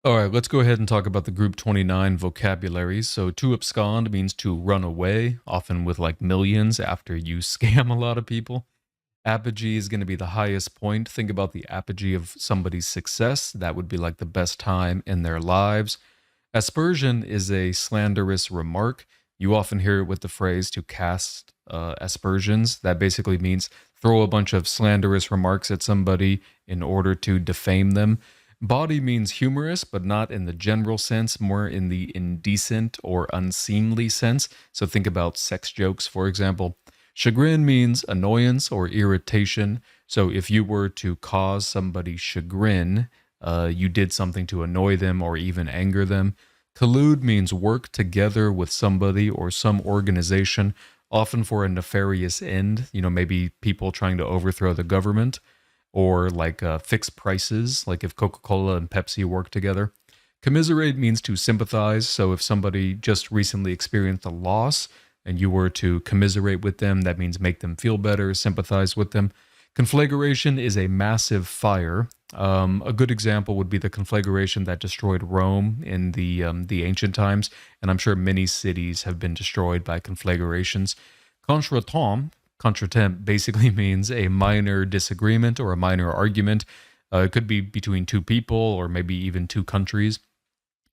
All right, let's go ahead and talk about the Group 29 vocabularies. So, to abscond means to run away, often with like millions after you scam a lot of people. Apogee is going to be the highest point. Think about the apogee of somebody's success. That would be like the best time in their lives. Aspersion is a slanderous remark. You often hear it with the phrase to cast aspersions. That basically means throw a bunch of slanderous remarks at somebody in order to defame them. Body means humorous, but not in the general sense, more in the indecent or unseemly sense. So think about sex jokes, for example. Chagrin means annoyance or irritation. So if you were to cause somebody chagrin, you did something to annoy them or even anger them. Collude means work together with somebody or some organization, often for a nefarious end. Maybe people trying to overthrow the government or like fix prices, like if Coca-Cola and Pepsi work together. Commiserate means to sympathize. So if somebody just recently experienced a loss and you were to commiserate with them, that means make them feel better, sympathize with them. Conflagration is a massive fire. A good example would be the conflagration that destroyed Rome in the ancient times, and I'm sure many cities have been destroyed by conflagrations. Contretemps basically means a minor disagreement or a minor argument. It could be between two people or maybe even two countries.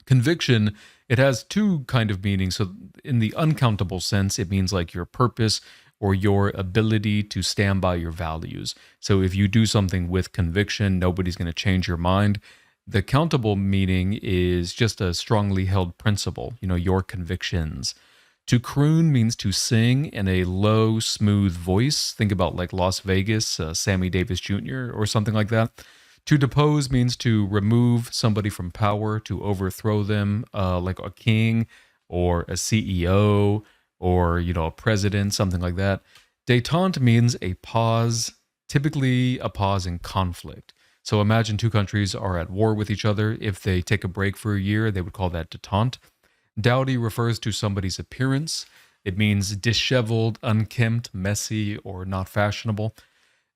Conviction, it has two kind of meanings. So in the uncountable sense, it means like your purpose or your ability to stand by your values. So if you do something with conviction, nobody's going to change your mind. The countable meaning is just a strongly held principle, your convictions. To croon means to sing in a low, smooth voice. Think about like Las Vegas, Sammy Davis Jr., or something like that. To depose means to remove somebody from power, to overthrow them, like a king or a CEO or, a president, something like that. Détente means a pause, typically a pause in conflict. So imagine two countries are at war with each other. If they take a break for a year, they would call that détente. Dowdy refers to somebody's appearance. It means disheveled, unkempt, messy, or not fashionable.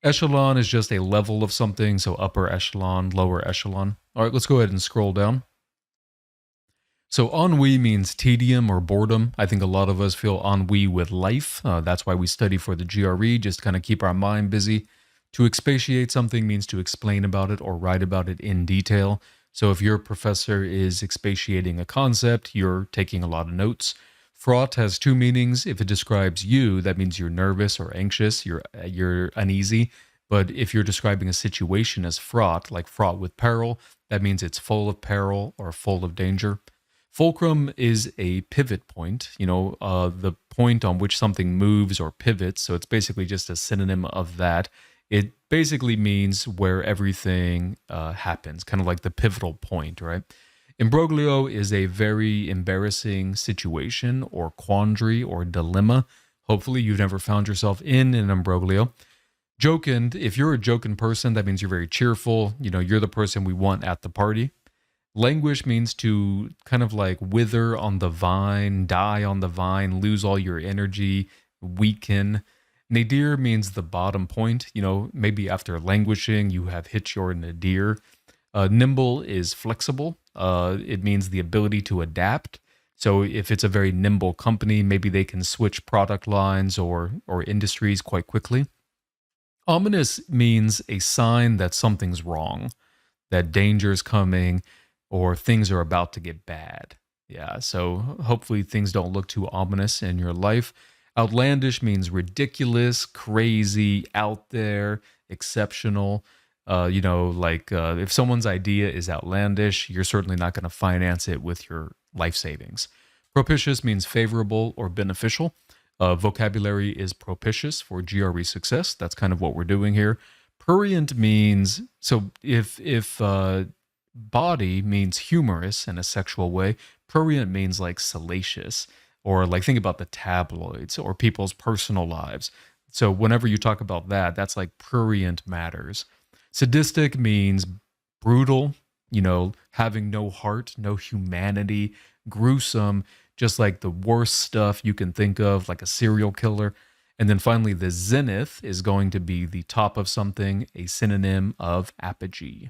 Echelon is just a level of something, so upper echelon, lower echelon. All right, let's go ahead and scroll down. So ennui means tedium or boredom. I think a lot of us feel ennui with life. That's why we study for the GRE, just kind of keep our mind busy. To expatiate something means to explain about it or write about it in detail. So if your professor is expatiating a concept, you're taking a lot of notes. Fraught has two meanings. If it describes you, that means you're nervous or anxious, you're uneasy. But if you're describing a situation as fraught, like fraught with peril, that means it's full of peril or full of danger. Fulcrum is a pivot point, the point on which something moves or pivots. So it's basically just a synonym of that. It basically means where everything happens, kind of like the pivotal point, right? Imbroglio is a very embarrassing situation or quandary or dilemma. Hopefully, you've never found yourself in an imbroglio. Jocund, if you're a jocund person, that means you're very cheerful. You're the person we want at the party. Languish means to kind of like wither on the vine, die on the vine, lose all your energy, weaken. Nadir means the bottom point. Maybe after languishing, you have hit your nadir. Nimble is flexible. It means the ability to adapt. So if it's a very nimble company, maybe they can switch product lines or industries quite quickly. Ominous means a sign that something's wrong, that danger is coming, or things are about to get bad. Yeah, so hopefully things don't look too ominous in your life. Outlandish means ridiculous, crazy, out there, exceptional. If someone's idea is outlandish, you're certainly not going to finance it with your life savings. Propitious means favorable or beneficial. Vocabulary is propitious for GRE success. That's kind of what we're doing here. Prurient means, so if body means humorous in a sexual way, prurient means like salacious, or like think about the tabloids or people's personal lives. So whenever you talk about that, that's like prurient matters. Sadistic means brutal, having no heart, no humanity, gruesome, just like the worst stuff you can think of, like a serial killer. And then finally, the zenith is going to be the top of something, a synonym of apogee.